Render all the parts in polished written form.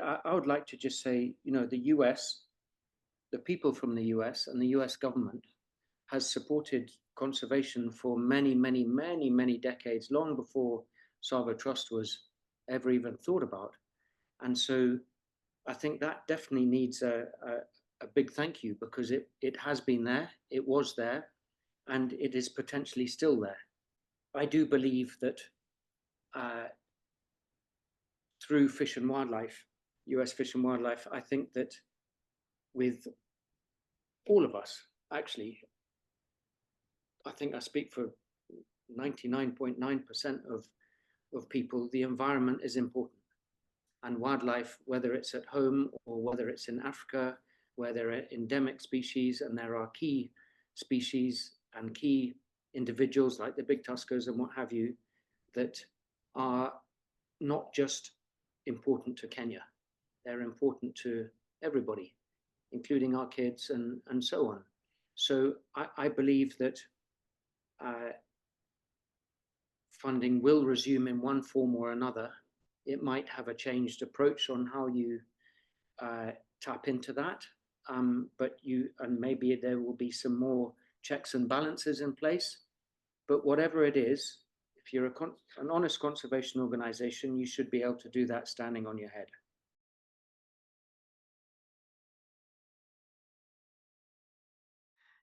I would like to just say, the US, the people from the US and the US government has supported conservation for many, many, many, many decades, long before Tsavo Trust was ever even thought about. And so I think that definitely needs a big thank you, because it has been there, it was there, and it is potentially still there. I do believe that through Fish and Wildlife, US Fish and Wildlife, I think that with all of us, actually, I think I speak for 99.9% of people, the environment is important. And wildlife, whether it's at home or whether it's in Africa, where there are endemic species and there are key species and key individuals like the big tuskers and what have you, that are not just important to Kenya, they're important to everybody, including our kids and so on. So I believe that funding will resume in one form or another. It might have a changed approach on how you tap into that, but maybe there will be some more checks and balances in place. But whatever it is, if you're an honest conservation organization, you should be able to do that standing on your head.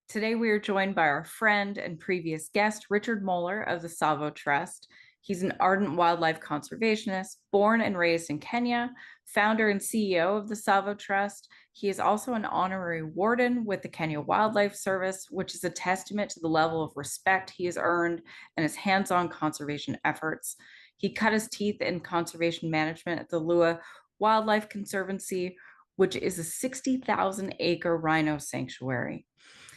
Today, we are joined by our friend and previous guest, Richard Moller of the Tsavo Trust. He's an ardent wildlife conservationist, born and raised in Kenya, founder and CEO of the Tsavo Trust. He is also an honorary warden with the Kenya Wildlife Service, which is a testament to the level of respect he has earned and his hands-on conservation efforts. He cut his teeth in conservation management at the Lewa Wildlife Conservancy, which is a 60,000 acre rhino sanctuary.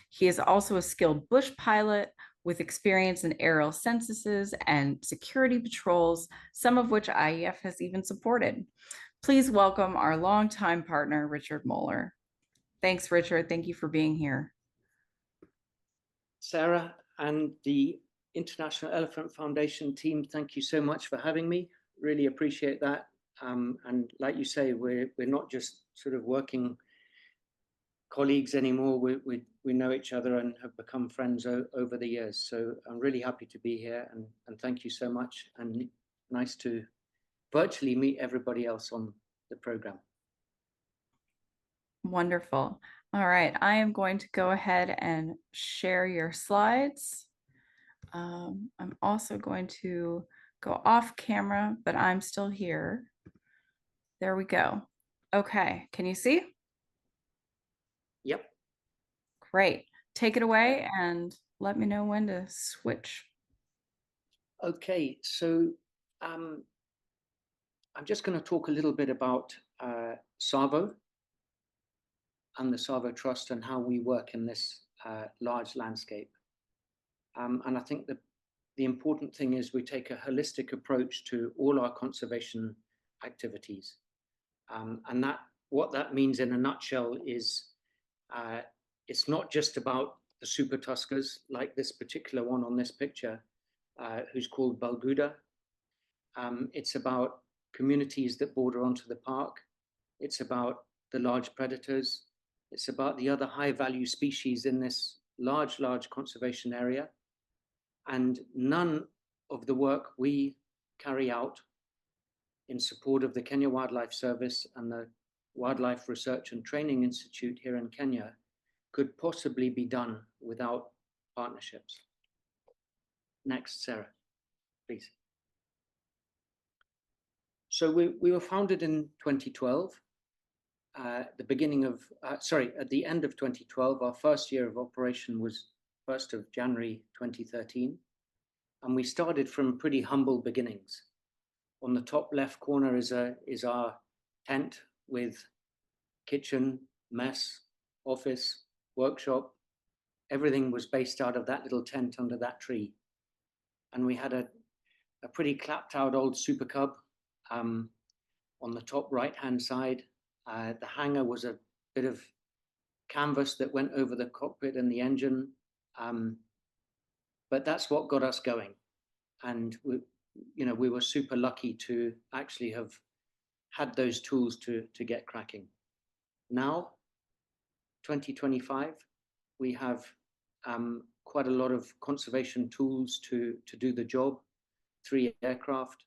He is also a skilled bush pilot with experience in aerial censuses and security patrols, some of which IEF has even supported. Please welcome our longtime partner, Richard Moller. Thanks, Richard. Thank you for being here. Sarah and the International Elephant Foundation team, thank you so much for having me. Really appreciate that. And like you say, we're not just sort of working colleagues anymore. We know each other and have become friends over the years. So I'm really happy to be here, and thank you so much. And nice to virtually meet everybody else on the program. Wonderful. All right, I am going to go ahead and share your slides. I'm also going to go off camera, but I'm still here. There we go. Okay, can you see? Yep. Great. Take it away and let me know when to switch. Okay, so I'm just going to talk a little bit about Tsavo and the Tsavo Trust and how we work in this large landscape. And I think that the important thing is we take a holistic approach to all our conservation activities. And what that means in a nutshell is it's not just about the super tuskers, like this particular one on this picture, who's called Balguda. It's about communities that border onto the park. It's about the large predators. It's about the other high value species in this large conservation area. And none of the work we carry out in support of the Kenya Wildlife Service and the Wildlife Research and Training Institute here in Kenya could possibly be done without partnerships. Next, Sarah, please. So we were founded in 2012. At the end of 2012, our first year of operation was 1st of January 2013. And we started from pretty humble beginnings. On the top left corner is our tent with kitchen, mess, office, workshop. Everything was based out of that little tent under that tree. And we had a pretty clapped out old Super Cub on the top right-hand side. The hangar was a bit of canvas that went over the cockpit and the engine. But that's what got us going. And we were super lucky to actually have had those tools to get cracking. Now, 2025, we have quite a lot of conservation tools to do the job. 3 aircraft,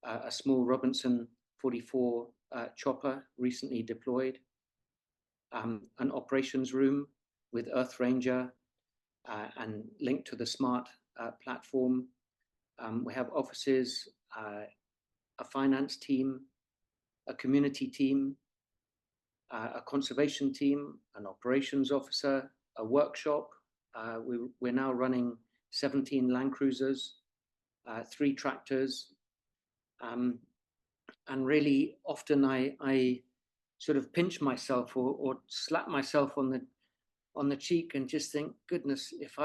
a small Robinson 44 chopper recently deployed, an operations room with Earth Ranger and linked to the smart platform. We have offices, a finance team, a community team, a conservation team, an operations officer, a workshop. We're now running 17 Land Cruisers, 3 tractors. And really often I sort of pinch myself or slap myself on the cheek and just think, goodness, if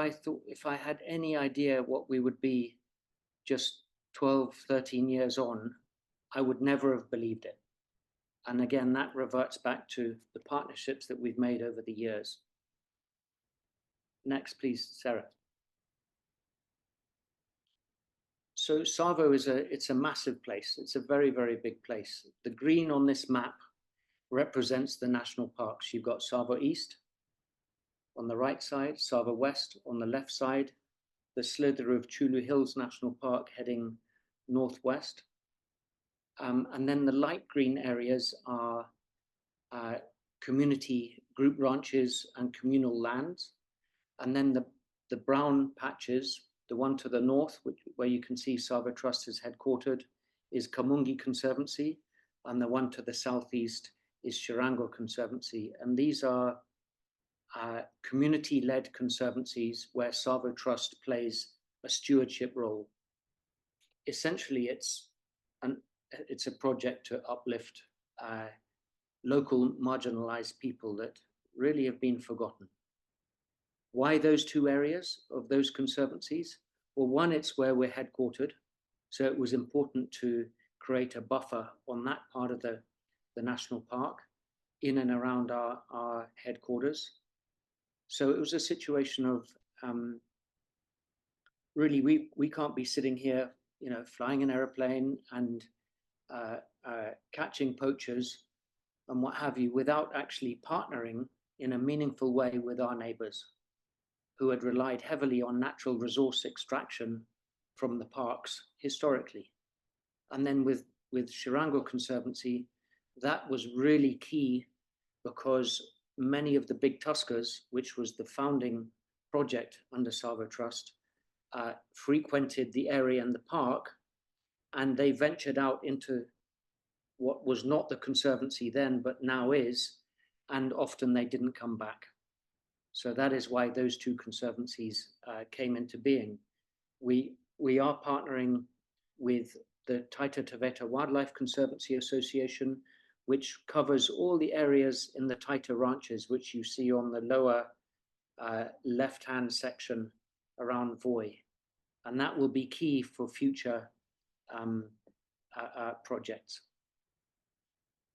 I had any idea what we would be just 12, 13 years on, I would never have believed it. And again, that reverts back to the partnerships that we've made over the years. Next, please, Sarah. So Tsavo it's a massive place. It's a very, very big place. The green on this map represents the national parks. You've got Tsavo East on the right side, Tsavo West on the left side, the slither of Chulu Hills National Park heading northwest. And then the light green areas are community group ranches and communal lands. And then the brown patches, the one to the north, where you can see Tsavo Trust is headquartered, is Kamungi Conservancy, and the one to the southeast is Shirango Conservancy. And these are community-led conservancies where Tsavo Trust plays a stewardship role. Essentially, it's a project to uplift local marginalized people that really have been forgotten. Why those 2 areas of those conservancies? Well, one, it's where we're headquartered. So it was important to create a buffer on that part of the national park in and around our headquarters. So it was a situation of really, we can't be sitting here, flying an airplane and catching poachers and what have you, without actually partnering in a meaningful way with our neighbors who had relied heavily on natural resource extraction from the parks historically. And then with Shirango Conservancy, that was really key because many of the big tuskers, which was the founding project under Tsavo Trust, frequented the area and the park, and they ventured out into what was not the conservancy then, but now is, and often they didn't come back. So that is why those 2 conservancies came into being. We are partnering with the Taita Taveta Wildlife Conservancy Association, which covers all the areas in the Taita ranches, which you see on the lower left-hand section around Voi. And that will be key for future projects.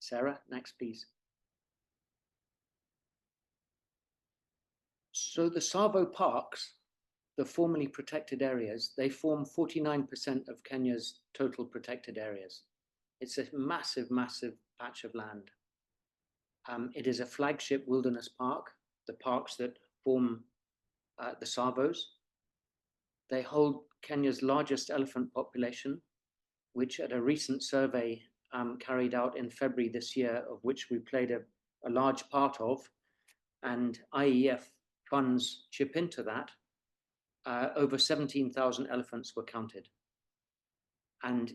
Sarah, next, please. So the Tsavo parks, the formerly protected areas, they form 49% of Kenya's total protected areas. It's a massive, massive patch of land. It is a flagship wilderness park, the parks that form the Tsavos. They hold Kenya's largest elephant population, which at a recent survey carried out in February this year, of which we played a large part of, and IEF funds chip into that, over 17,000 elephants were counted. And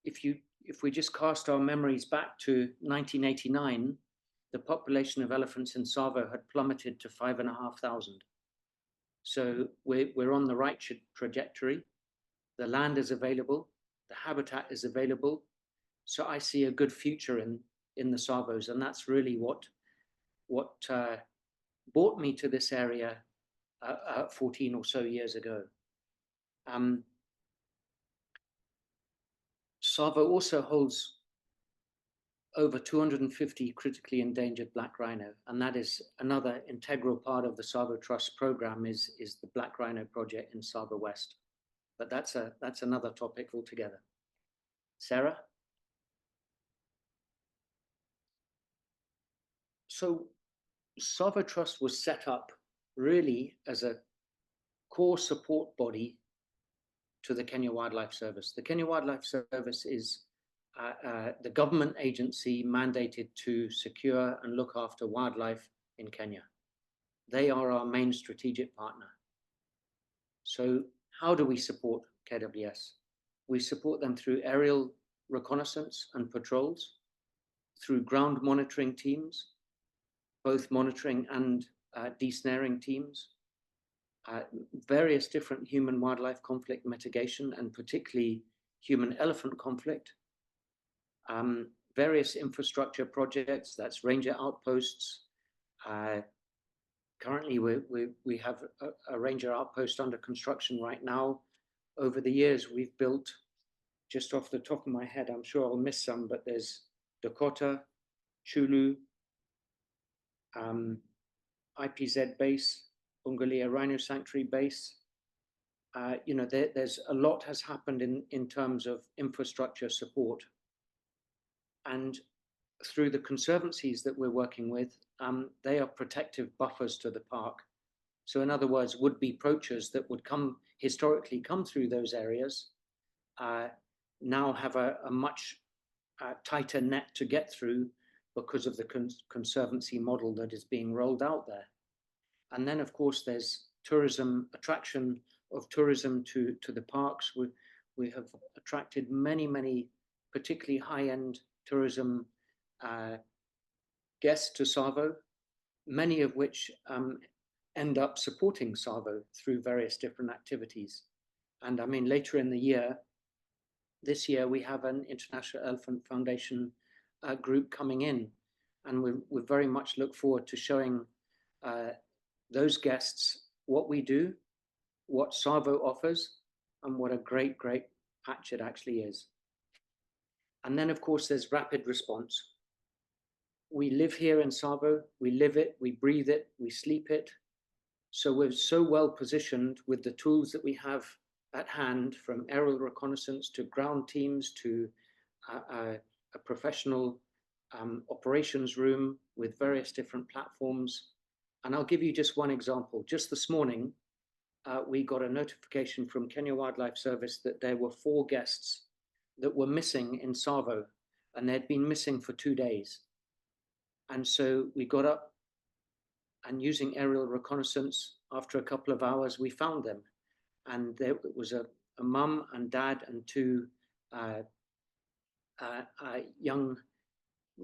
if we just cast our memories back to 1989, the population of elephants in Tsavo had plummeted to 5,500. So we're on the right trajectory. The land is available, the habitat is available. So I see a good future in the Tsavos, and that's really what brought me to this area 14 or so years ago. Tsavo also holds over 250 critically endangered black rhino, and that is another integral part of the Tsavo Trust program is the Black Rhino project in Tsavo West. But that's another topic altogether. Sarah? So Tsavo Trust was set up really as a core support body to the Kenya Wildlife Service. The Kenya Wildlife Service is the government agency mandated to secure and look after wildlife in Kenya. They are our main strategic partner. So how do we support KWS? We support them through aerial reconnaissance and patrols, through ground monitoring teams, both monitoring and desnaring teams, various different human-wildlife conflict mitigation, and particularly human-elephant conflict, various infrastructure projects, that's ranger outposts. Currently, we have a ranger outpost under construction right now. Over the years, we've built, just off the top of my head, I'm sure I'll miss some, but there's Dakota, Chulu, IPZ base, Ungalia Rhino Sanctuary base. There's a lot has happened in terms of infrastructure support. And through the conservancies that we're working with, they are protective buffers to the park. So in other words, would-be poachers that would historically come through those areas now have a much tighter net to get through because of the conservancy model that is being rolled out there. And then, of course, there's tourism, attraction of tourism to the parks. We have attracted many, particularly high-end tourism guests to Tsavo, many of which end up supporting Tsavo through various different activities. And I mean, later in the year, this year, we have an International Elephant Foundation group coming in, and we very much look forward to showing those guests what we do, what Tsavo offers, and what a great patch it actually is. And then, of course, there's rapid response. We live here in Tsavo, we live it, we breathe it, we sleep it. So we're so well positioned with the tools that we have at hand, from aerial reconnaissance to ground teams to a professional operations room with various different platforms. And I'll give you just one example. Just this morning, we got a notification from Kenya Wildlife Service that there were 4 guests that were missing in Tsavo, and they'd been missing for 2 days. And so we got up, and using aerial reconnaissance, after a couple of hours, we found them. And there was a mum and dad and 2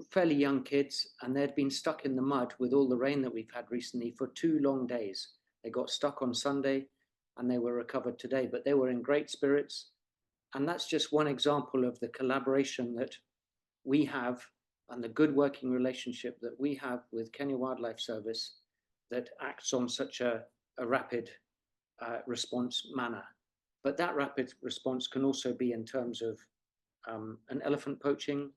fairly young kids, and they'd been stuck in the mud with all the rain that we've had recently for 2 long days. They got stuck on Sunday, and they were recovered today, but they were in great spirits. And that's just one example of the collaboration that we have and the good working relationship that we have with Kenya Wildlife Service that acts on such a rapid response manner. But that rapid response can also be in terms of an elephant poaching,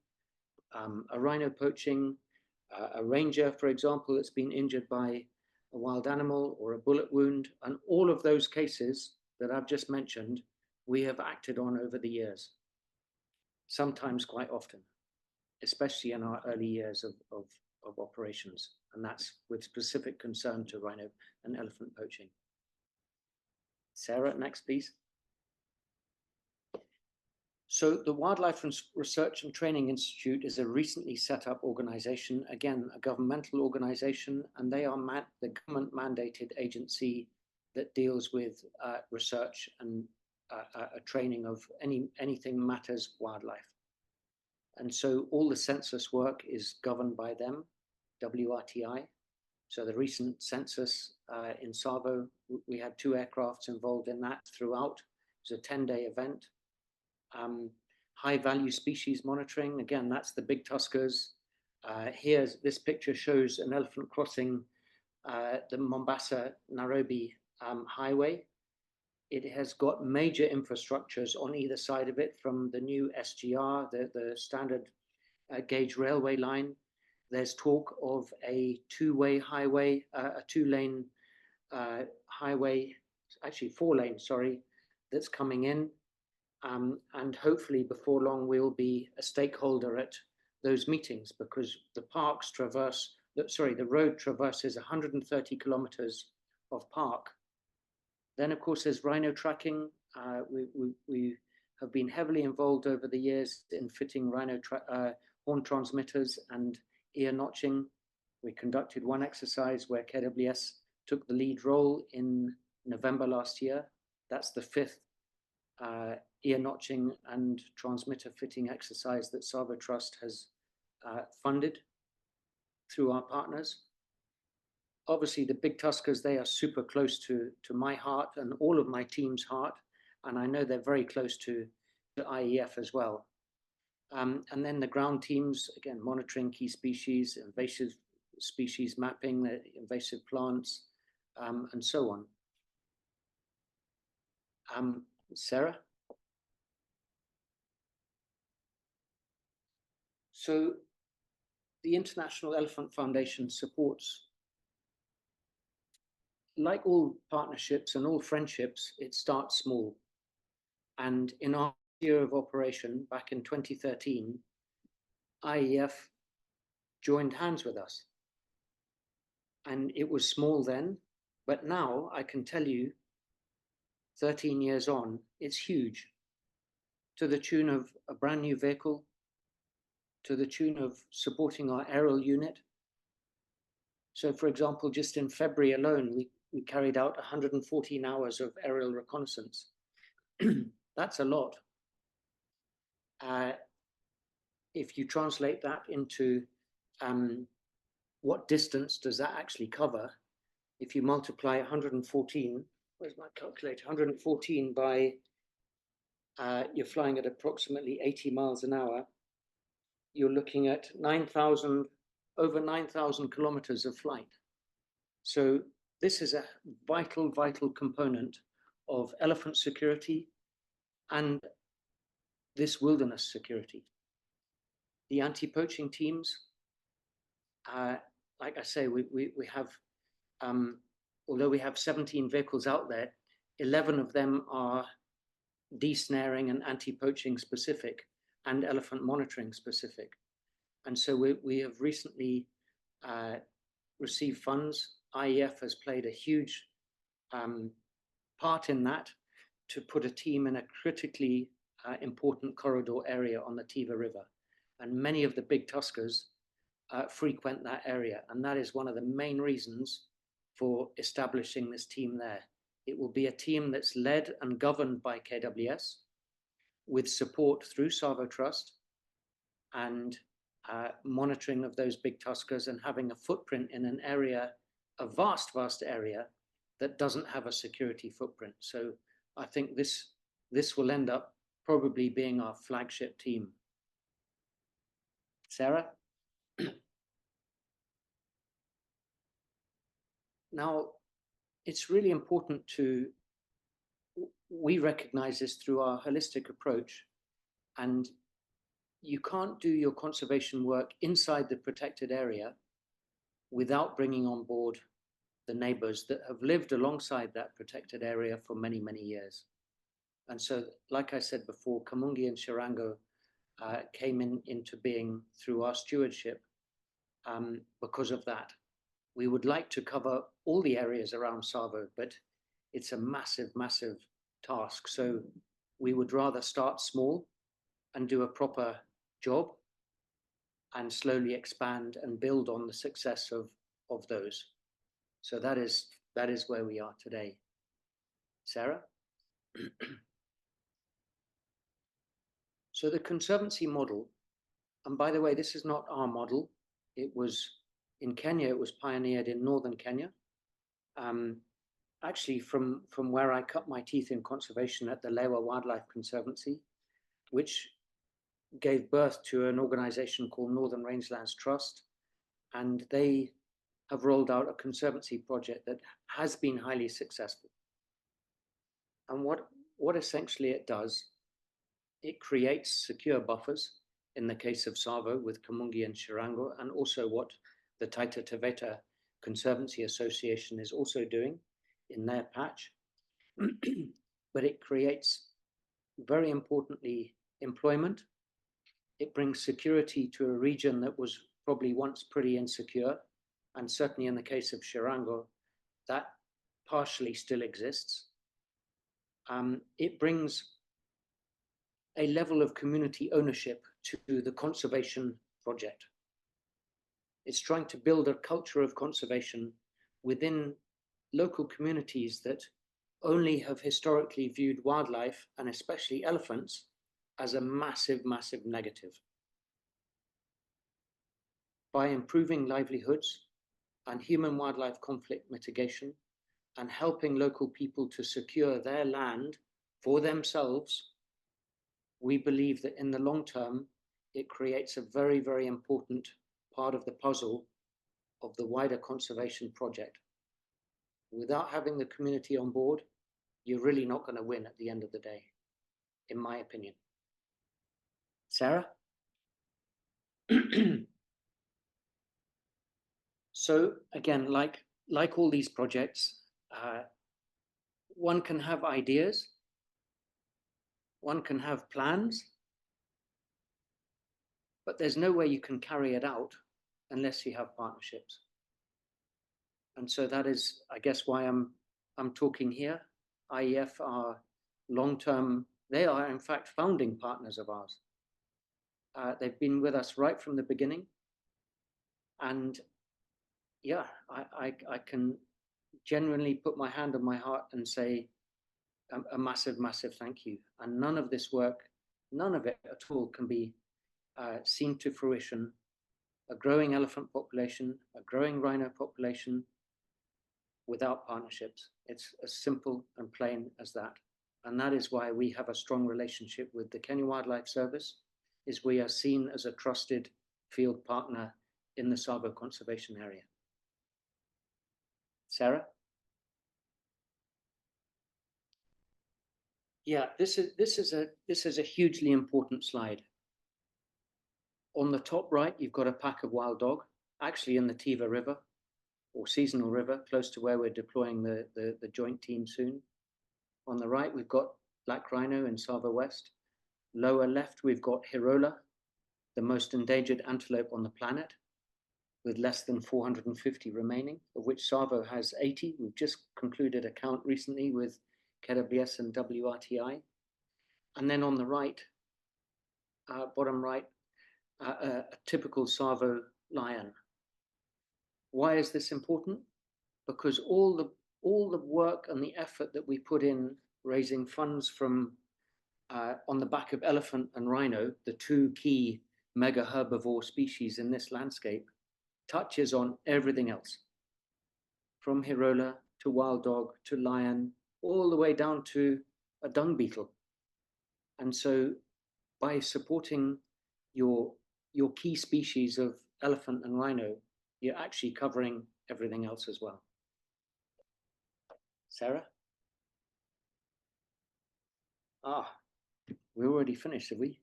a rhino poaching, a ranger, for example, that's been injured by a wild animal or a bullet wound. And all of those cases that I've just mentioned, we have acted on over the years, sometimes quite often, especially in our early years of operations. And that's with specific concern to rhino and elephant poaching. Sarah, next, please. So the Wildlife Research and Training Institute is a recently set up organization, again, a governmental organization, and they are the government mandated agency that deals with research and training of anything matters wildlife. And so all the census work is governed by them, WRTI. So the recent census in Tsavo, we had 2 aircrafts involved in that throughout. It was a 10-day event. High value species monitoring, again, that's the big tuskers. This picture shows an elephant crossing the Mombasa-Nairobi highway. It has got major infrastructures on either side of it, from the new SGR, the standard gauge railway line. There's talk of a 2-way highway, a 2-lane highway, actually 4-lane, sorry, that's coming in. And hopefully before long, we'll be a stakeholder at those meetings, because the parks traverse the road traverses 130 kilometers of park. Then, of course, there's rhino tracking. We have been heavily involved over the years in fitting rhino horn transmitters and ear notching. We conducted one exercise where KWS took the lead role in November last year. That's the 5th ear notching and transmitter fitting exercise that Tsavo Trust has funded through our partners. Obviously, the big tuskers, they are super close to my heart and all of my team's heart. And I know they're very close to IEF as well. And then the ground teams, again, monitoring key species, invasive species mapping, the invasive plants, and so on. Sarah? So the International Elephant Foundation supports, like all partnerships and all friendships, it starts small. And in our year of operation back in 2013, IEF joined hands with us. And it was small then, but now I can tell you, 13 years on, it's huge, to the tune of a brand new vehicle, to the tune of supporting our aerial unit. So for example, just in February alone, we carried out 114 hours of aerial reconnaissance. That's a lot. If you translate that into what distance does that actually cover, if you multiply 114, where's my calculator, 114 by, you're flying at approximately 80 miles an hour, you're looking at over 9,000 kilometers of flight. So this is a vital, vital component of elephant security and this wilderness security. The anti-poaching teams, like I say, we have, although we have 17 vehicles out there, 11 of them are desnaring and anti-poaching specific and elephant monitoring specific. And so we have recently received funds. IEF has played a huge part in that to put a team in a critically important corridor area on the Tiva River. And many of the big tuskers frequent that area. And that is one of the main reasons for establishing this team there. It will be a team that's led and governed by KWS with support through Tsavo Trust and monitoring of those big tuskers and having a footprint in an area, a vast, vast area that doesn't have a security footprint. So I think this will end up probably being our flagship team. Sarah? Now, it's really important we recognize this through our holistic approach, and you can't do your conservation work inside the protected area without bringing on board the neighbors that have lived alongside that protected area for many, many years. And so, like I said before, Kamungi and Shirango came into being through our stewardship because of that. We would like to cover all the areas around Tsavo, but it's a massive, massive task. So we would rather start small and do a proper job and slowly expand and build on the success of those. So that is where we are today. Sarah? So the conservancy model, and by the way, this is not our model. It was in Kenya, it was pioneered in northern Kenya. Actually from where I cut my teeth in conservation at the Lewa Wildlife Conservancy, which gave birth to an organization called Northern Rangelands Trust. And they have rolled out a conservancy project that has been highly successful. And what essentially it does, it creates secure buffers in the case of Tsavo with Kamungi and Shirango, and also what the Taita Taveta Conservancy Association is also doing in their patch. But it creates, very importantly, employment. It brings security to a region that was probably once pretty insecure. and certainly in the case of Chirango, that partially still exists. It brings a level of community ownership to the conservation project. It's trying to build a culture of conservation within local communities that only have historically viewed wildlife, and especially elephants, as a massive, massive negative. By improving livelihoods and human-wildlife conflict mitigation and helping local people to secure their land for themselves, we believe that in the long term, it creates a very, very important part of the puzzle of the wider conservation project. Without having the community on board, you're really not going to win at the end of the day, in my opinion. Sarah? So again, like all these projects, one can have ideas, one can have plans, but there's no way you can carry it out unless you have partnerships. And so that is, I guess, why I'm talking here. IEF are long-term, they are in fact founding partners of ours. They've been with us right from the beginning. And yeah, I can genuinely put my hand on my heart and say a massive, massive thank you. And none of this work, none of it at all can be seen to fruition. A growing elephant population, a growing rhino population, without partnerships. It's as simple and plain as that. And that is why we have a strong relationship with the Kenya Wildlife Service, is we are seen as a trusted field partner in the Tsavo conservation area. Sarah? Yeah, this is a hugely important slide. On the top right, you've got a pack of wild dog, actually in the Tiva River, or seasonal river, close to where we're deploying the joint team soon. On the right, we've got black rhino in Tsavo West. Lower left, we've got Hirola, the most endangered antelope on the planet, with less than 450 remaining, of which Tsavo has 80. We've just concluded a count recently with KWS and WRTI. And then on the right, bottom right, a typical Tsavo lion. Why is this important? Because all the work and the effort that we put in raising funds from on the back of elephant and rhino, the two key mega herbivore species in this landscape, touches on everything else, from Hirola to wild dog to lion, all the way down to a dung beetle. And so by supporting your key species of elephant and rhino, you're actually covering everything else as well. Sarah? We're already finished, have we?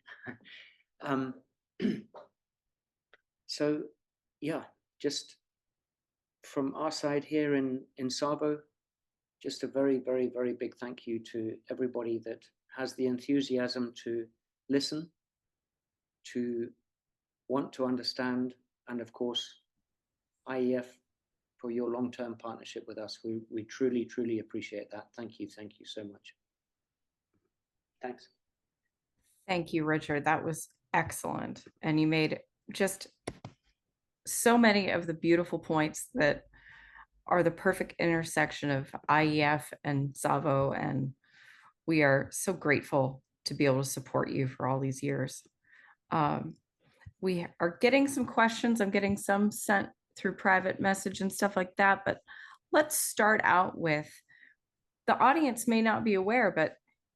So yeah, just from our side here in Tsavo, just a very, very, very big thank you to everybody that has the enthusiasm to listen, to want to understand, and of course, IEF for your long-term partnership with us. We truly, truly appreciate that. Thank you so much. Thanks. Thank you, Richard. That was excellent. And you made just so many of the beautiful points that are the perfect intersection of IEF and Tsavo. And we are so grateful to be able to support you for all these years. We are getting some questions. I'm getting some sent through private message and stuff like that. But let's start out with, the audience may not be aware, but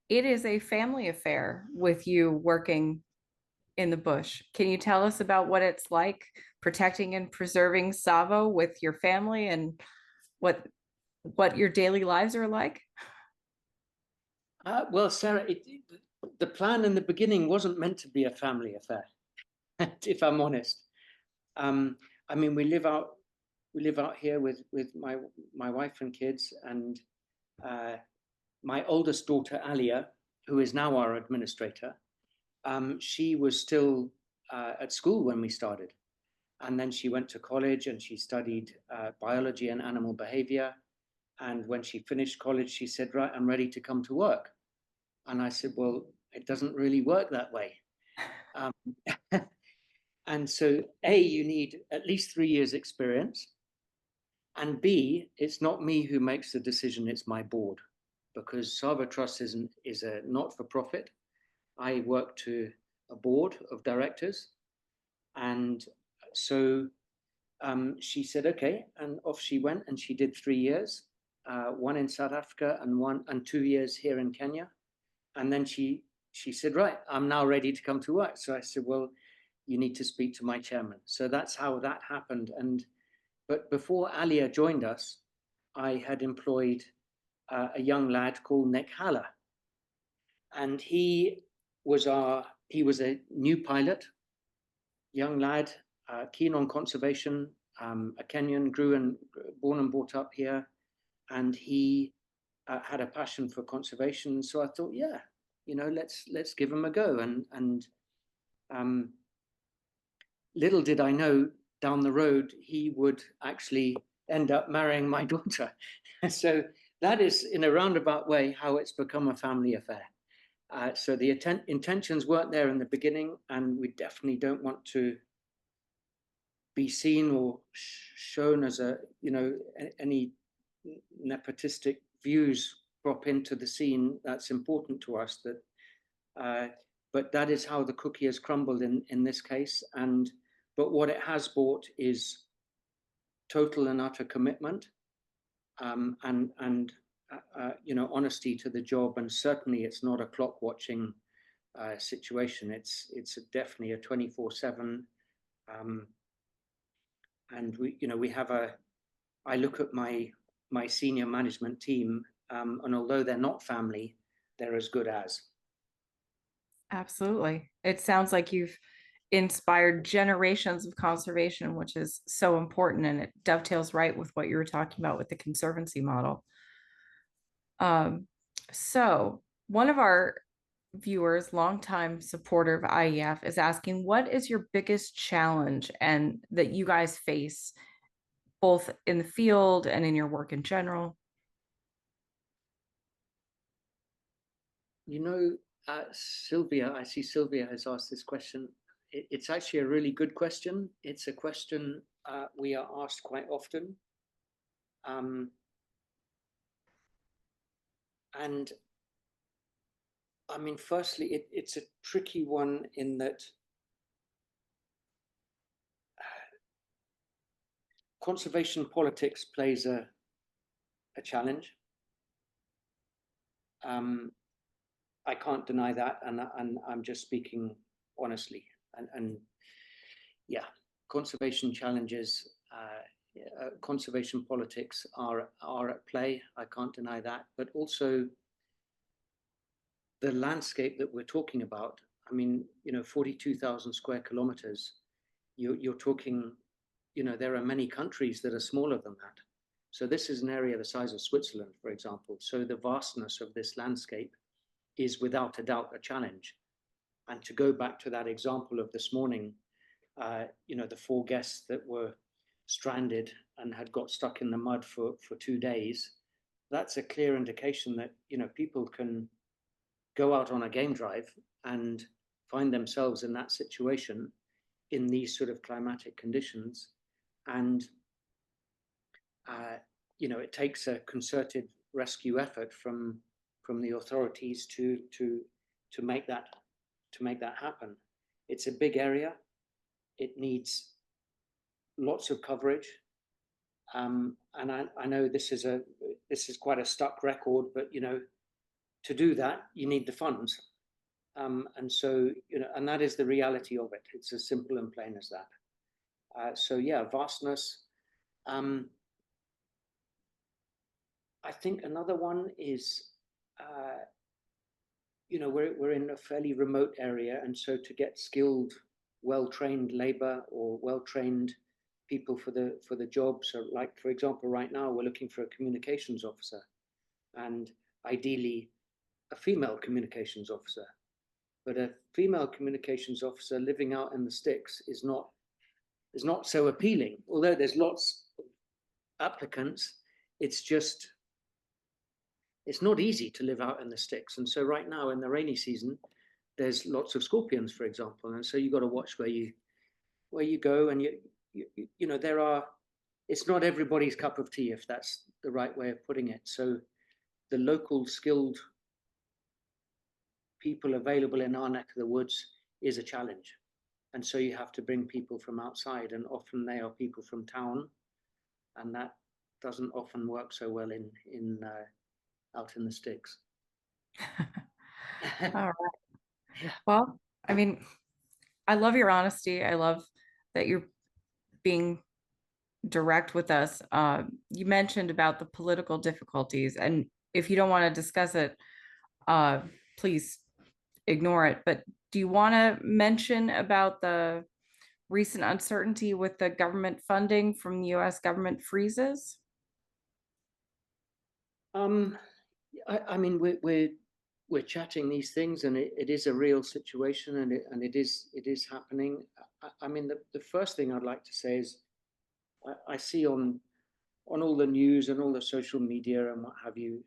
it is a family affair with you working in the bush. Can you tell us about what it's like protecting and preserving Tsavo with your family, and what your daily lives are like? Well, Sarah, the plan in the beginning wasn't meant to be a family affair, if I'm honest. I mean, we live out here with my wife and kids, and my oldest daughter, Alia, who is now our administrator, she was still at school when we started. And then she went to college and she studied biology and animal behavior. And when she finished college, she said, right, I'm ready to come to work. And I said, well, it doesn't really work that way. Um, and so A, you need at least 3 years experience. And B, it's not me who makes the decision, it's my board. Because Tsavo Trust is a not-for-profit. I work to a board of directors. And so she said, okay, and off she went, and she did 3 years, one in South Africa and 2 years here in Kenya. And then she said, right, I'm now ready to come to work. So I said, well, you need to speak to my chairman. So that's how that happened. But before Alia joined us, I had employed a young lad called Nick Haller, and he was a new pilot, young lad, keen on conservation, a Kenyan, born and brought up here, and he had a passion for conservation. So I thought, yeah, let's give him a go. And little did I know, down the road he would actually end up marrying my daughter. So that is, in a roundabout way, how it's become a family affair. So the intentions weren't there in the beginning, and we definitely don't want to be seen or shown as any nepotistic views prop into the scene. That's important to us. But that is how the cookie has crumbled in this case. But what it has brought is total and utter commitment, and honesty to the job. And certainly, it's not a clock watching situation. It's definitely a 24/7. And we have I look at my senior management team, and although they're not family, they're as good as. Absolutely. It sounds like you've inspired generations of conservation, which is so important, and it dovetails right with what you were talking about with the conservancy model. So one of our viewers, longtime supporter of IEF, is asking, what is your biggest challenge and that you guys face both in the field and in your work in general? Sylvia, I see Sylvia has asked this question. It's actually a really good question. It's a question we are asked quite often. And I mean, firstly, it's a tricky one in that conservation politics plays a challenge. I can't deny that, and I'm just speaking honestly. And yeah, conservation challenges, conservation politics are at play. I can't deny that, but also the landscape that we're talking about. I mean, 42,000 square kilometers. You're talking, there are many countries that are smaller than that. So this is an area the size of Switzerland, for example. So the vastness of this landscape is without a doubt a challenge. And to go back to that example of this morning, the 4 guests that were stranded and had got stuck in the mud for 2 days, that's a clear indication that, people can go out on a game drive and find themselves in that situation in these sort of climatic conditions. And it takes a concerted rescue effort from the authorities to make that happen. It's a big area. It needs lots of coverage. And I know this is quite a stuck record, but to do that you need the funds. And so and that is the reality of it. It's as simple and plain as that. So yeah, vastness. I think another one is, we're in a fairly remote area, and so to get skilled, well-trained labor or well-trained people for the job. So, like for example, right now we're looking for a communications officer, and ideally a female communications officer. But a female communications officer living out in the sticks is not is not so appealing. Although there's lots of applicants, it's not easy to live out in the sticks. And so right now in the rainy season, there's lots of scorpions, for example. And so you've got to watch where you go. And it's not everybody's cup of tea, if that's the right way of putting it. So the local skilled people available in our neck of the woods is a challenge. And so you have to bring people from outside, and often they are people from town, and that doesn't often work so well in out in the sticks. All right. Well, I mean, I love your honesty. I love that you're being direct with us. You mentioned about the political difficulties, and if you don't want to discuss it, please ignore it. But do you want to mention about the recent uncertainty with the government funding from the U.S. government freezes? I mean, we're chatting these things, and it is a real situation, and it is happening. I mean, the first thing I'd like to say is I see on all the news and all the social media and what have you,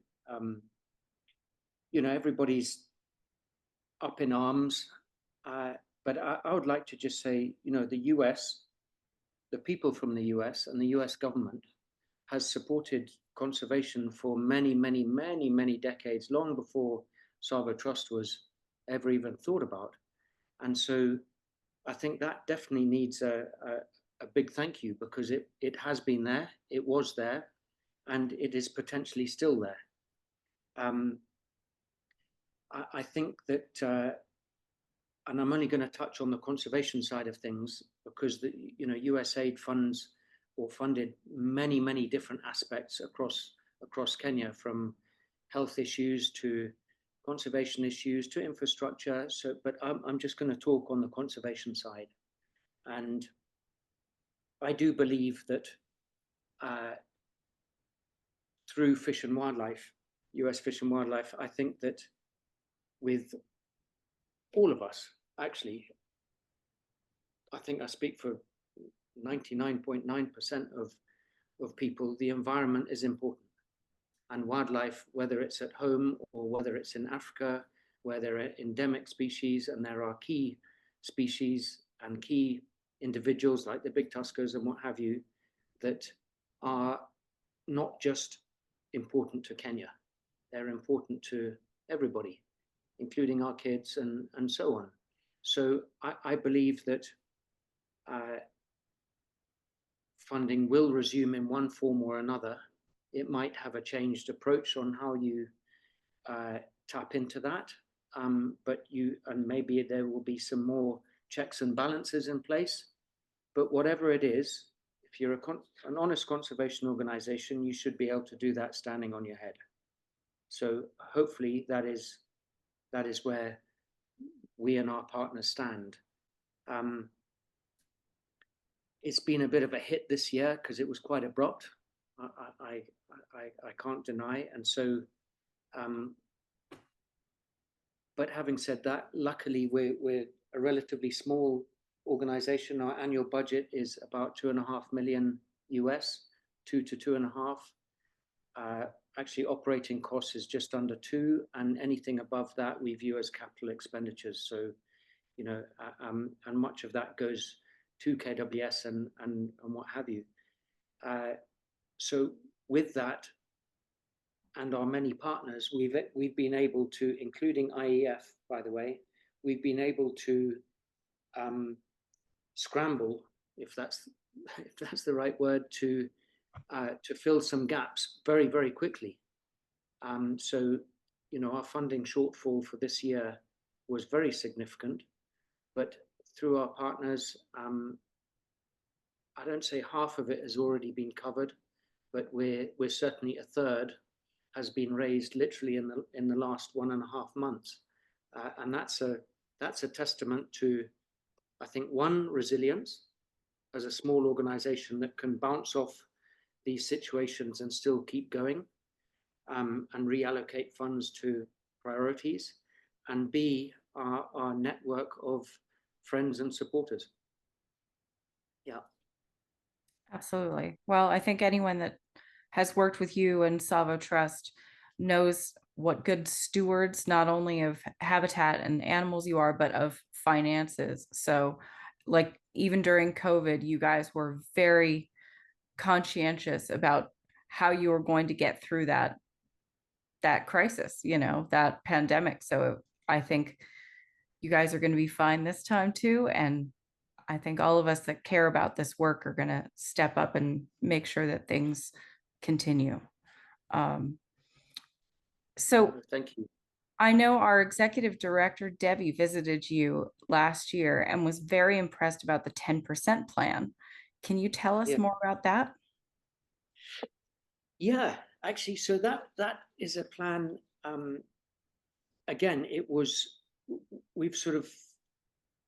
everybody's up in arms. But I would like to just say, the US, the people from the US and the US government has supported conservation for many, many, many, many decades, long before Tsavo Trust was ever even thought about. And so I think that definitely needs a big thank you, because it has been there, it was there, and it is potentially still there. I think that, and I'm only going to touch on the conservation side of things, because the USAID funds or funded many, many different aspects across Kenya, from health issues to conservation issues to infrastructure. So, but I'm just going to talk on the conservation side. And I do believe that through Fish and Wildlife, US Fish and Wildlife, I think that with all of us, actually, I think I speak for 99.9% of people, the environment is important. And wildlife, whether it's at home or whether it's in Africa, where there are endemic species and there are key species and key individuals like the big tuskers and what have you, that are not just important to Kenya, they're important to everybody, including our kids and so on. So I believe that funding will resume in one form or another. It might have a changed approach on how you tap into that, but maybe there will be some more checks and balances in place. But whatever it is, if you're an honest conservation organization, you should be able to do that standing on your head. So hopefully that is where we and our partners stand. It's been a bit of a hit this year because it was quite abrupt. I can't deny, and so. But having said that, luckily we're a relatively small organization. Our annual budget is about $2.5 million US, 2 to 2.5. Actually, operating costs is just under 2, and anything above that we view as capital expenditures. So, and much of that goes to KWS and what have you. So with that, and our many partners, we've been able to, including IEF, by the way, we've been able to scramble, if that's the right word, to fill some gaps very, very quickly. So, our funding shortfall for this year was very significant, but through our partners, I don't say half of it has already been covered, but we're certainly a third has been raised literally in the last 1.5 months, and that's a testament to, I think, one, resilience as a small organization that can bounce off these situations and still keep going, and reallocate funds to priorities, and B, our network of friends and supporters. Yeah. Absolutely. Well, I think anyone that has worked with you and Tsavo Trust knows what good stewards, not only of habitat and animals you are, but of finances. So, like, even during COVID, you guys were very conscientious about how you were going to get through that crisis, that pandemic. So I think you guys are going to be fine this time too. And I think all of us that care about this work are going to step up and make sure that things continue. Um, so Thank you. I know our executive director, Debbie, visited you last year and was very impressed about the 10% plan. Can you tell us Yeah. more about that? Yeah, actually, so that is a plan. Again, we've sort of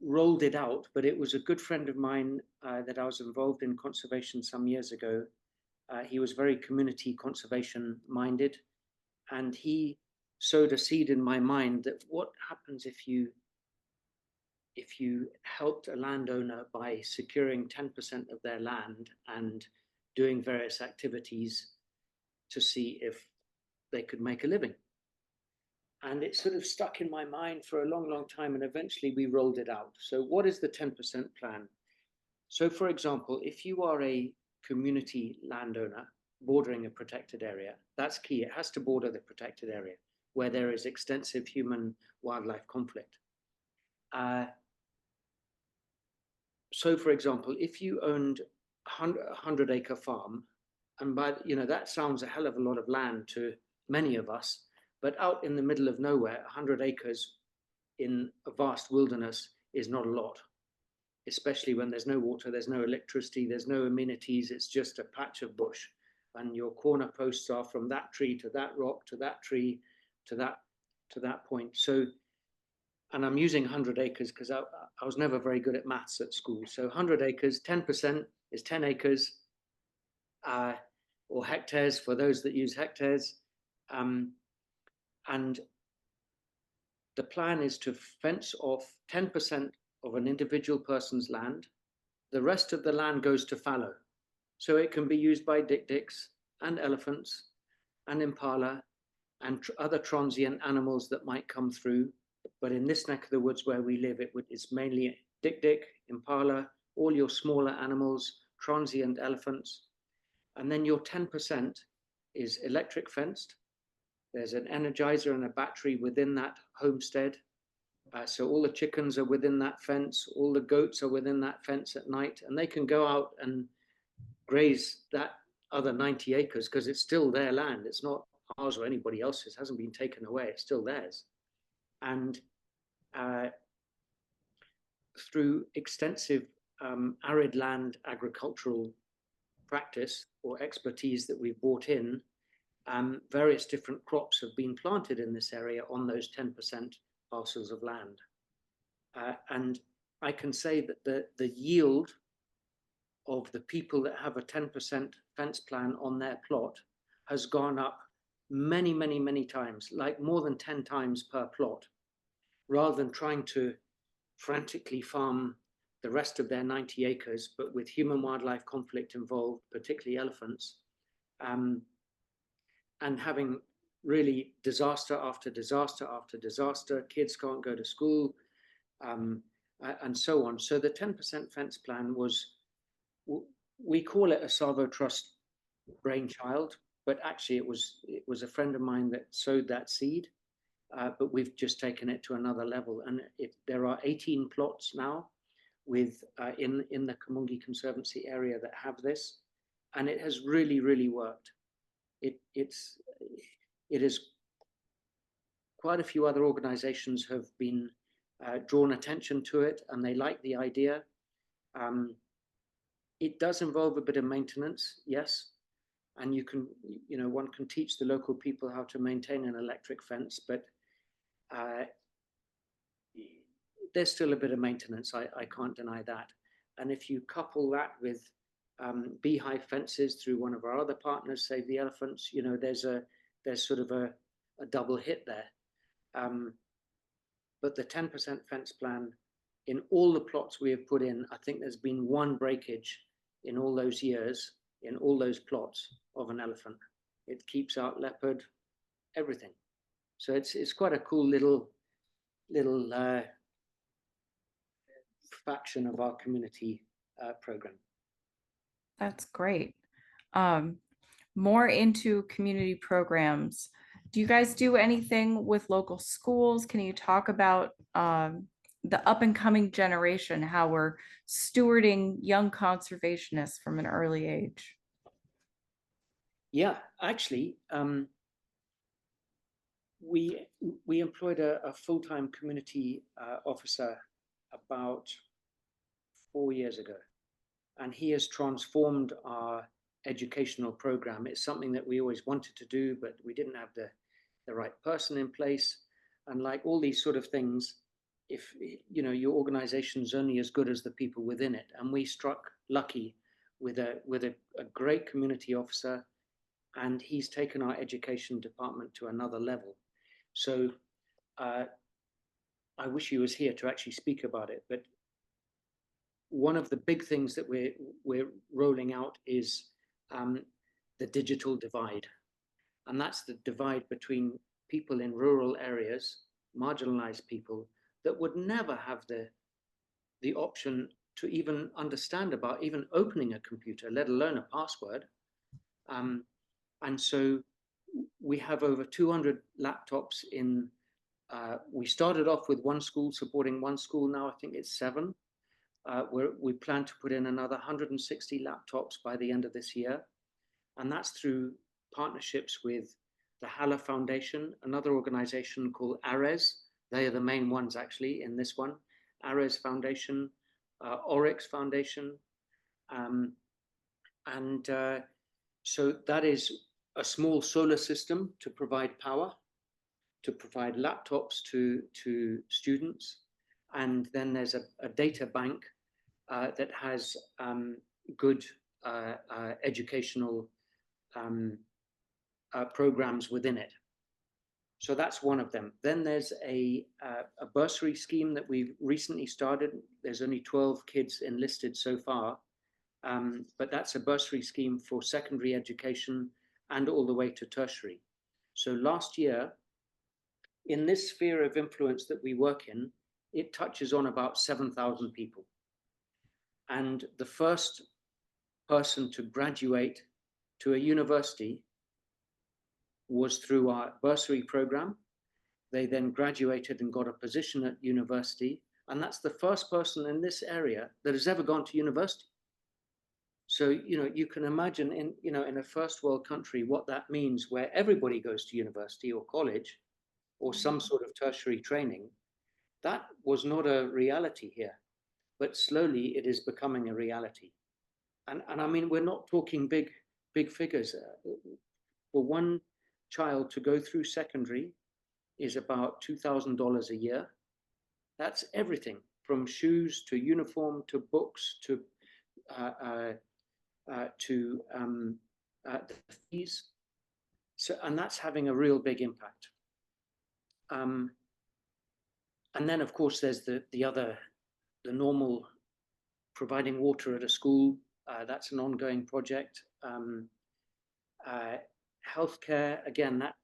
rolled it out, but it was a good friend of mine that I was involved in conservation some years ago. He was very community conservation minded, and he sowed a seed in my mind that what happens if you helped a landowner by securing 10% of their land and doing various activities to see if they could make a living. And it sort of stuck in my mind for a long, long time. And eventually we rolled it out. So, what is the 10% plan? So, for example, if you are a community landowner bordering a protected area, that's key. It has to border the protected area where there is extensive human wildlife conflict. So, for example, if you owned a 100-acre farm, and that sounds a hell of a lot of land to many of us, but out in the middle of nowhere, 100 acres in a vast wilderness is not a lot, especially when there's no water, there's no electricity, there's no amenities, it's just a patch of bush. And your corner posts are from that tree to that rock to that tree to that point. So, and I'm using 100 acres because I was never very good at maths at school. So 100 acres, 10% is 10 acres, or hectares for those that use hectares. And the plan is to fence off 10% of an individual person's land. The rest of the land goes to fallow. So it can be used by dik-diks and elephants and impala and other transient animals that might come through. But in this neck of the woods where we live, it's mainly dik-dik, impala, all your smaller animals, transient elephants. And then your 10% is electric fenced. There's an energizer and a battery within that homestead. So all the chickens are within that fence, all the goats are within that fence at night, and they can go out and graze that other 90 acres because it's still their land. It's not ours or anybody else's. It hasn't been taken away. It's still theirs. And through extensive arid land agricultural practice or expertise that we've brought in, various different crops have been planted in this area on those 10% parcels of land. And I can say that the yield of the people that have a 10% fence plan on their plot has gone up many, many, many times, like more than 10 times per plot, rather than trying to frantically farm the rest of their 90 acres, but with human wildlife conflict involved, particularly elephants, and having really disaster after disaster after disaster. Kids can't go to school, and so on. So the 10% fence plan was, we call it a Tsavo Trust brainchild, but actually it was a friend of mine that sowed that seed. But we've just taken it to another level, and there are 18 plots now with in the Honorary Conservancy area that have this, and it has really, really worked. It is quite a few other organizations have been drawn attention to it, and they like the idea. It does involve a bit of maintenance, yes, and one can teach the local people how to maintain an electric fence, but there's still a bit of maintenance. I can't deny that. And if you couple that with beehive fences through one of our other partners, Save the Elephants, there's sort of a double hit there. But the 10% fence plan, in all the plots we have put in, I think there's been one breakage in all those years, in all those plots of an elephant. It keeps out leopard, everything. So it's quite a cool little faction of our community program. That's great. More into community programs. Do you guys do anything with local schools? Can you talk about the up and coming generation, how we're stewarding young conservationists from an early age? Yeah, actually, we employed a full-time community officer about 4 years ago, and he has transformed our educational program. It's something that we always wanted to do, but we didn't have the right person in place. And like all these sort of things, if you know your organization is only as good as the people within it, and we struck lucky with a great community officer, and he's taken our education department to another level. So I wish he was here to actually speak about it, but one of the big things that we're rolling out is the digital divide, and that's the divide between people in rural areas, marginalized people that would never have the option to even understand about even opening a computer, let alone a password. And so we have over 200 laptops in. We started off with one school supporting one school. Now I think it's 7. We plan to put in another 160 laptops by the end of this year. And that's through partnerships with the Haller Foundation, another organization called Ares. They are the main ones actually in this one. Ares Foundation, Oryx Foundation. So that is a small solar system to provide power, to provide laptops to students. And then there's a data bank that has good educational programs within it. So that's one of them. Then there's a bursary scheme that we've recently started. There's only 12 kids enlisted so far, but that's a bursary scheme for secondary education and all the way to tertiary. So last year, in this sphere of influence that we work in, it touches on about 7,000 people. And the first person to graduate to a university was through our bursary program. They then graduated and got a position at university. And that's the first person in this area that has ever gone to university. So, you can imagine in a first world country, what that means, where everybody goes to university or college or some sort of tertiary training. That was not a reality here, but slowly it is becoming a reality. And I mean, we're not talking big figures. For one child to go through secondary is about $2,000 a year. That's everything from shoes to uniform to books to the fees. So, and that's having a real big impact. And then, of course, there's the normal providing water at a school. That's an ongoing project. Healthcare, again, that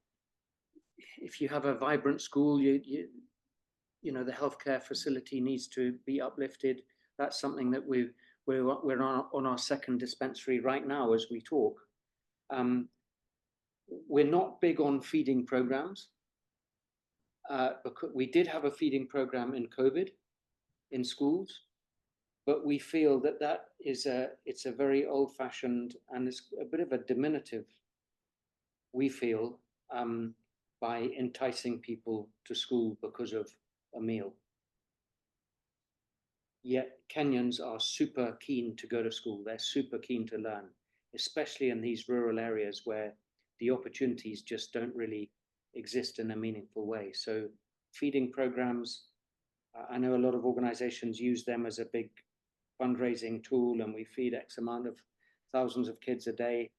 if you have a vibrant school, the healthcare facility needs to be uplifted. That's something that we're on our second dispensary right now as we talk. We're not big on feeding programs. Because we did have a feeding program in COVID in schools, but we feel that it's a very old-fashioned, and it's a bit of a diminutive, we feel, by enticing people to school because of a meal. Yet Kenyans are super keen to go to school. They're super keen to learn, especially in these rural areas where the opportunities just don't really exist in a meaningful way. So feeding programs, I know a lot of organizations use them as a big fundraising tool, and we feed X amount of thousands of kids a day.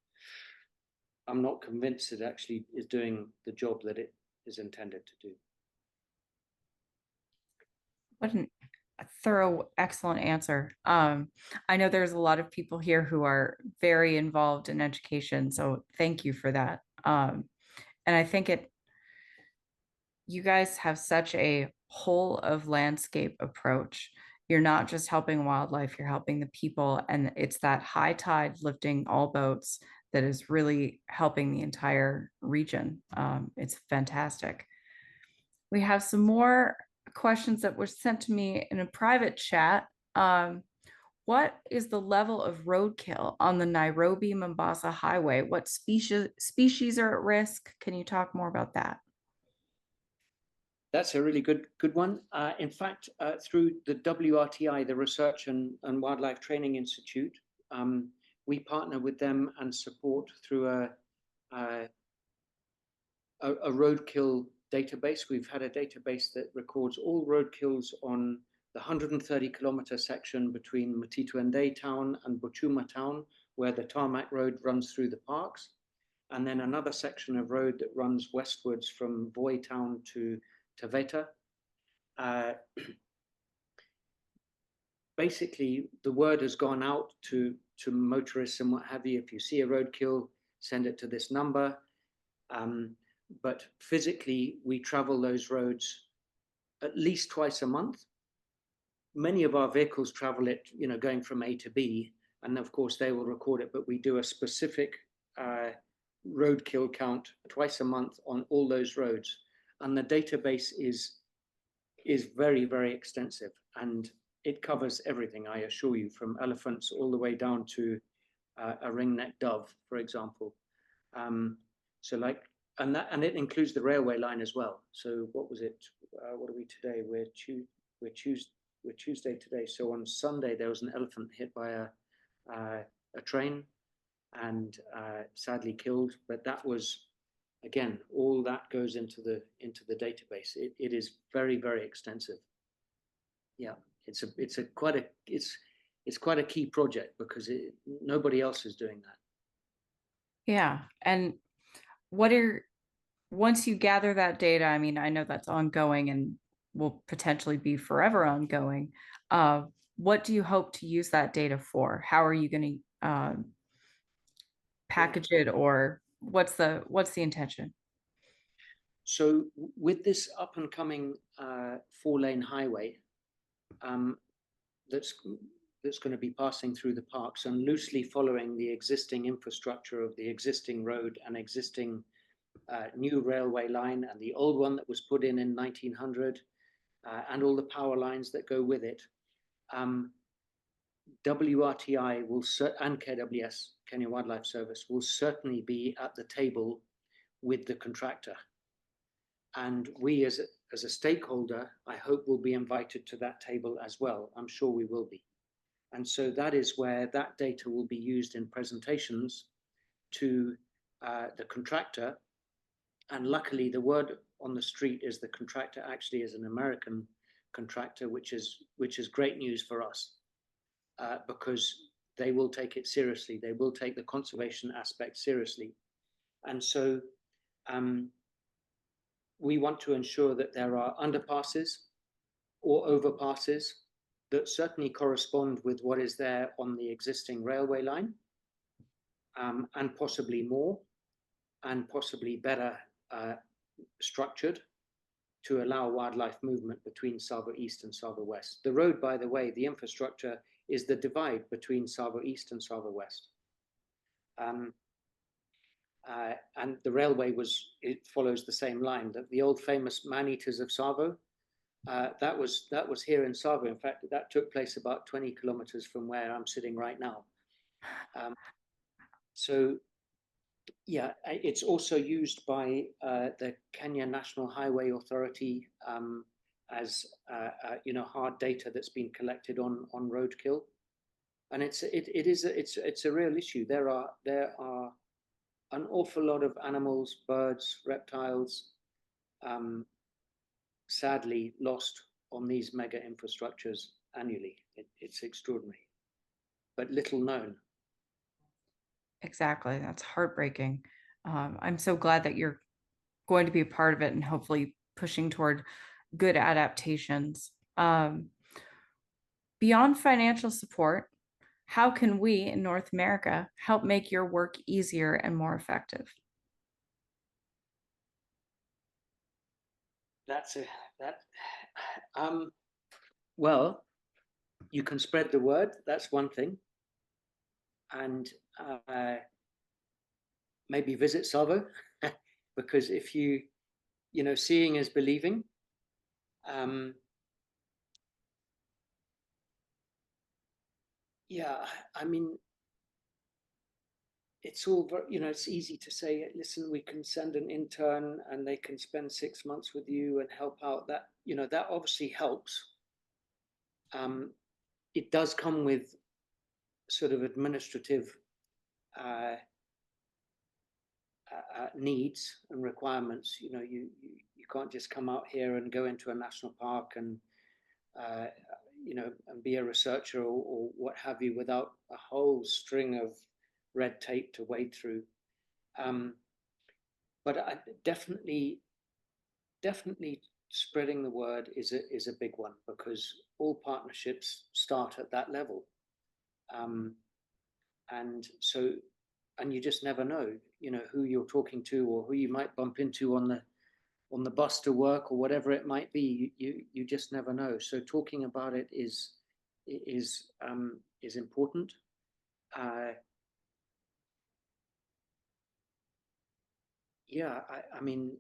I'm not convinced it actually is doing the job that it is intended to do. What an thorough, excellent answer. I know there's a lot of people here who are very involved in education, so thank you for that. And I think you guys have such a whole of landscape approach. You're not just helping wildlife, you're helping the people, and it's that high tide lifting all boats that is really helping the entire region. It's fantastic. We have some more questions that were sent to me in a private chat. What is the level of roadkill on the Nairobi-Mombasa highway? What species are at risk? Can you talk more about that? That's a really good one. In fact, through the WRTI, the Research and Wildlife Training Institute, we partner with them and support through a roadkill database. We've had a database that records all roadkills on the 130-kilometer section between Mtito town and Buchuma town, where the tarmac road runs through the parks, and then another section of road that runs westwards from Voi town to Taveta. Basically, the word has gone out to motorists and what have you. If you see a roadkill, send it to this number. But physically, we travel those roads at least twice a month. Many of our vehicles travel it, going from A to B, and of course they will record it, but we do a specific roadkill count twice a month on all those roads. And the database is very, very extensive, and it covers everything, I assure you, from elephants all the way down to a ringneck dove, for example. And it includes the railway line as well. So what was it? What are we today? We're Tuesday today. So on Sunday there was an elephant hit by a train and sadly killed. But that was, again, all that goes into the database. It is very, very extensive. Yeah, it's quite a key project because nobody else is doing that. Yeah, and once you gather that data, I mean, I know that's ongoing and will potentially be forever ongoing. What do you hope to use that data for? How are you going to package it, or what's the intention? So with this up and coming 4-lane highway that's going to be passing through the parks and loosely following the existing infrastructure of the existing road and existing new railway line and the old one that was put in 1900 and all the power lines that go with it, WRTI and KWS, Kenya Wildlife Service, will certainly be at the table with the contractor. And we as a stakeholder, I hope, will be invited to that table as well. I'm sure we will be. And so that is where that data will be used in presentations to the contractor. And luckily, the word on the street is the contractor actually is an American contractor, which is great news for us because they will take it seriously. They will take the conservation aspect seriously. And so we want to ensure that there are underpasses or overpasses that certainly correspond with what is there on the existing railway line, and possibly more, and possibly better structured to allow wildlife movement between Tsavo East and Tsavo West. The road, by the way, the infrastructure is the divide between Tsavo East and Tsavo West. And the railway it follows the same line. The old famous man-eaters of Tsavo, that was here in Tsavo. In fact, that took place about 20 kilometers from where I'm sitting right now. So yeah, it's also used by the Kenya National Highway Authority as hard data that's been collected on roadkill, and it's a real issue. There are an awful lot of animals, birds, reptiles, sadly lost on these mega infrastructures annually. It's extraordinary, but little known. Exactly. That's heartbreaking. I'm so glad that you're going to be a part of it and hopefully pushing toward good adaptations. Beyond financial support, how can we in North America help make your work easier and more effective? That's well, you can spread the word. That's one thing, and maybe visit Tsavo, because if seeing is believing. Yeah, I mean, it's all very, it's easy to say, listen, we can send an intern and they can spend 6 months with you and help out. That, that obviously helps. It does come with sort of administrative needs and requirements. You can't just come out here and go into a national park and and be a researcher or what have you without a whole string of red tape to wade through. But I definitely spreading the word is a big one, because all partnerships start at that level. And you just never know, who you're talking to or who you might bump into on the bus to work or whatever it might be. You just never know. So talking about it is important. Yeah, I mean,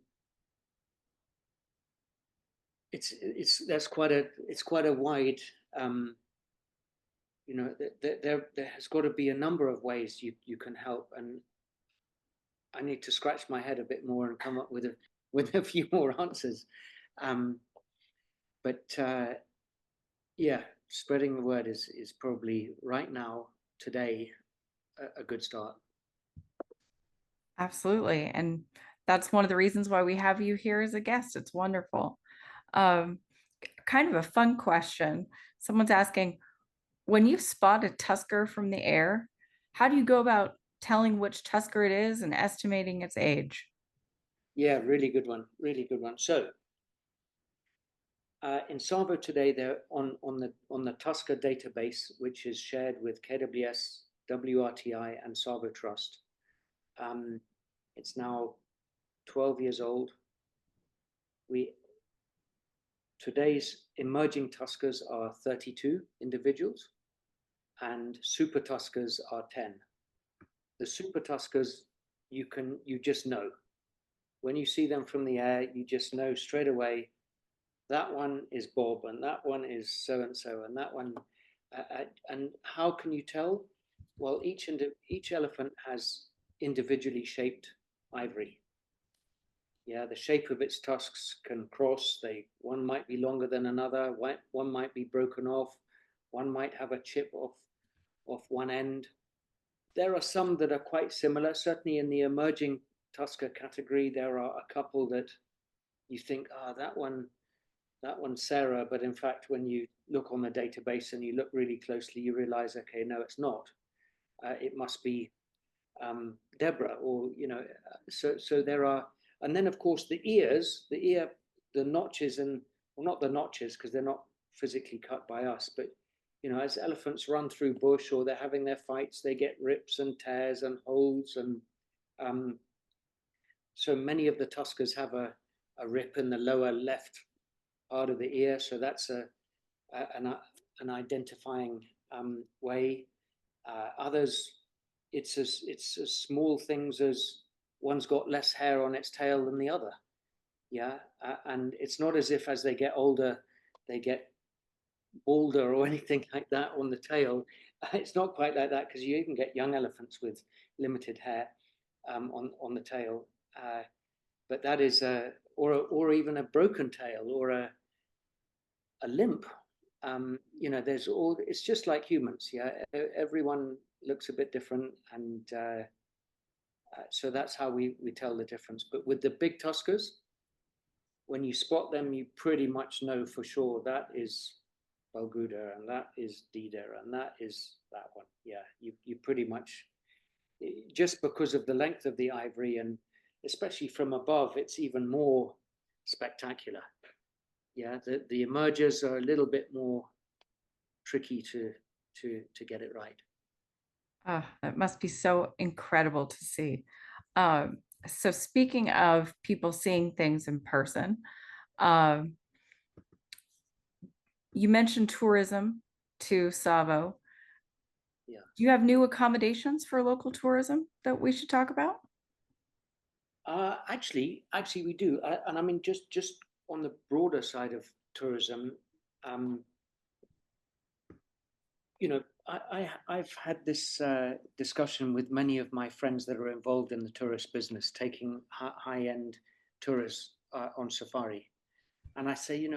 it's quite a wide. There has got to be a number of ways you can help, and I need to scratch my head a bit more and come up with a few more answers. But yeah, spreading the word is probably right now, today, a good start. Absolutely. And that's one of the reasons why we have you here as a guest. It's wonderful. Kind of a fun question. Someone's asking, when you spot a tusker from the air, how do you go about telling which tusker it is and estimating its age? Yeah, really good one. Really good one. So in Tsavo today, they're on the Tusker database, which is shared with KWS, WRTI, and Tsavo Trust. It's now 12 years old. Today's emerging tuskers are 32 individuals, and super tuskers are 10. The super tuskers, you just know. When you see them from the air, you just know straight away, that one is Bob, and that one is so-and-so, and that one, and how can you tell? Well, each elephant has individually shaped ivory. Yeah, the shape of its tusks can cross. One might be longer than another. One might be broken off. One might have a chip off one end. There are some that are quite similar. Certainly in the emerging tusker category, there are a couple that you think, that one's Sarah, but in fact, when you look on the database and you look really closely, you realize, okay, no, it's not. It must be Deborah, or so there are. And then, of course, the notches, and well, not the notches because they're not physically cut by us, but as elephants run through bush or they're having their fights, they get rips and tears and holes, and so many of the tuskers have a rip in the lower left part of the ear, so that's an identifying way. Others, it's as small things as one's got less hair on its tail than the other. Yeah, and it's not as if as they get older they get balder or anything like that on the tail. It's not quite like that, because you even get young elephants with limited hair on the tail. But that is or even a broken tail or a limp. There's all. It's just like humans. Yeah, everyone looks a bit different, and so that's how we tell the difference. But with the big tuskers, when you spot them, you pretty much know for sure that is Balguda, and that is Dida, and that is that one. Yeah, you pretty much, just because of the length of the ivory, and especially from above, it's even more spectacular. Yeah, the emergers are a little bit more tricky to get it right. That must be so incredible to see. So speaking of people seeing things in person, um, you mentioned tourism to Tsavo. Yeah. Do you have new accommodations for local tourism that we should talk about? Actually, we do, and I mean just on the broader side of tourism, um, you know, I've had this discussion with many of my friends that are involved in the tourist business, taking high-end tourists on safari, and I say,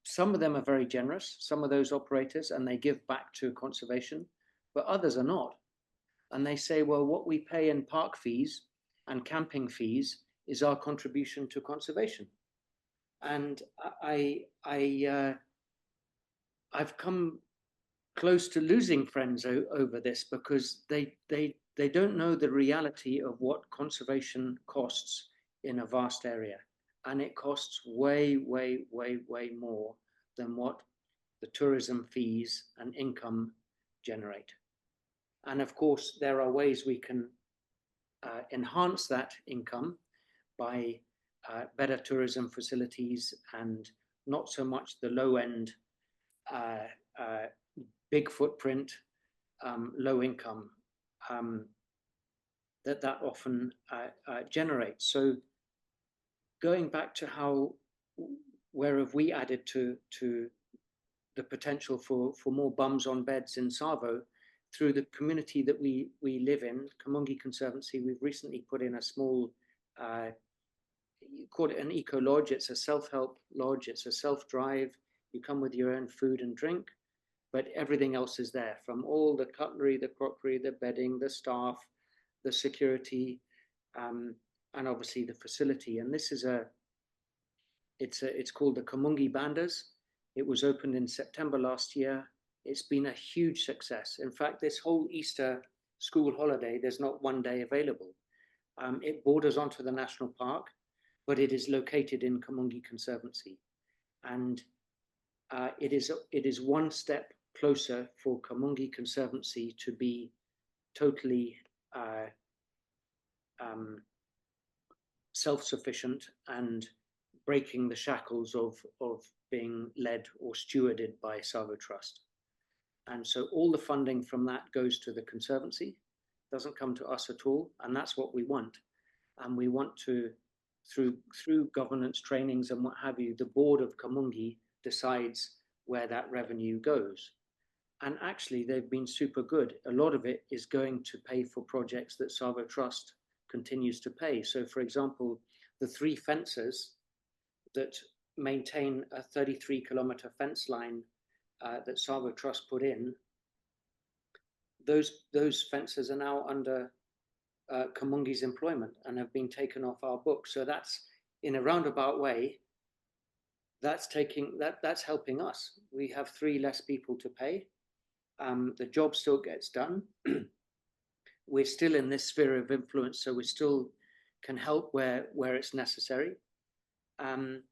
some of them are very generous, some of those operators, and they give back to conservation, but others are not. And they say, well, what we pay in park fees and camping fees is our contribution to conservation. And I've come close to losing friends over this because they don't know the reality of what conservation costs in a vast area, and it costs way more than what the tourism fees and income generate. And of course, there are ways we can enhance that income by better tourism facilities and not so much the low end, uh, uh, big footprint, low income that often generates. So going back to where have we added to the potential for more bums on beds in Tsavo through the community that we live in, Honorary Conservancy. We've recently put in a small, you call it an eco lodge. It's a self-help lodge. It's a self-drive. You come with your own food and drink, but everything else is there, from all the cutlery, the crockery, the bedding, the staff, the security, and obviously the facility. And this is it's called the Kamungi Bandas. It was opened in September last year. It's been a huge success. In fact, this whole Easter school holiday, there's not one day available. It borders onto the national park, but it is located in Kamungi Conservancy. And it is one step closer for Kamungi Conservancy to be totally self-sufficient and breaking the shackles of being led or stewarded by Tsavo Trust. And so all the funding from that goes to the Conservancy, doesn't come to us at all, and that's what we want. And we want to, through governance trainings and what have you, the board of Kamungi decides where that revenue goes. And actually, they've been super good. A lot of it is going to pay for projects that Tsavo Trust continues to pay. So, for example, the 3 fences that maintain a 33-kilometer fence line that Tsavo Trust put in, those fences are now under Kamungi's employment and have been taken off our books. So that's, in a roundabout way, that's helping us. We have 3 less people to pay. The job still gets done. We're still in this sphere of influence, so we still can help where it's necessary. And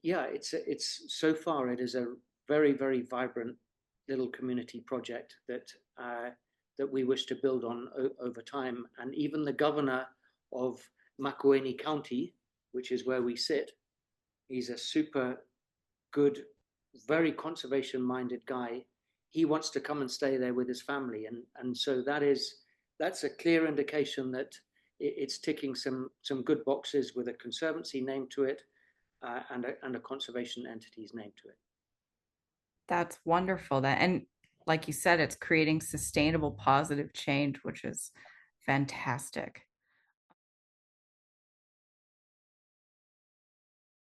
yeah, it's so far it is a very vibrant little community project that we wish to build on over time. And even the governor of Makueni County, which is where we sit, he's a super good, very conservation-minded guy. He wants to come and stay there with his family, and so that's a clear indication that it's ticking some good boxes with a conservancy name to it, and a conservation entity's name to it. That's wonderful. And like you said, it's creating sustainable positive change, which is fantastic.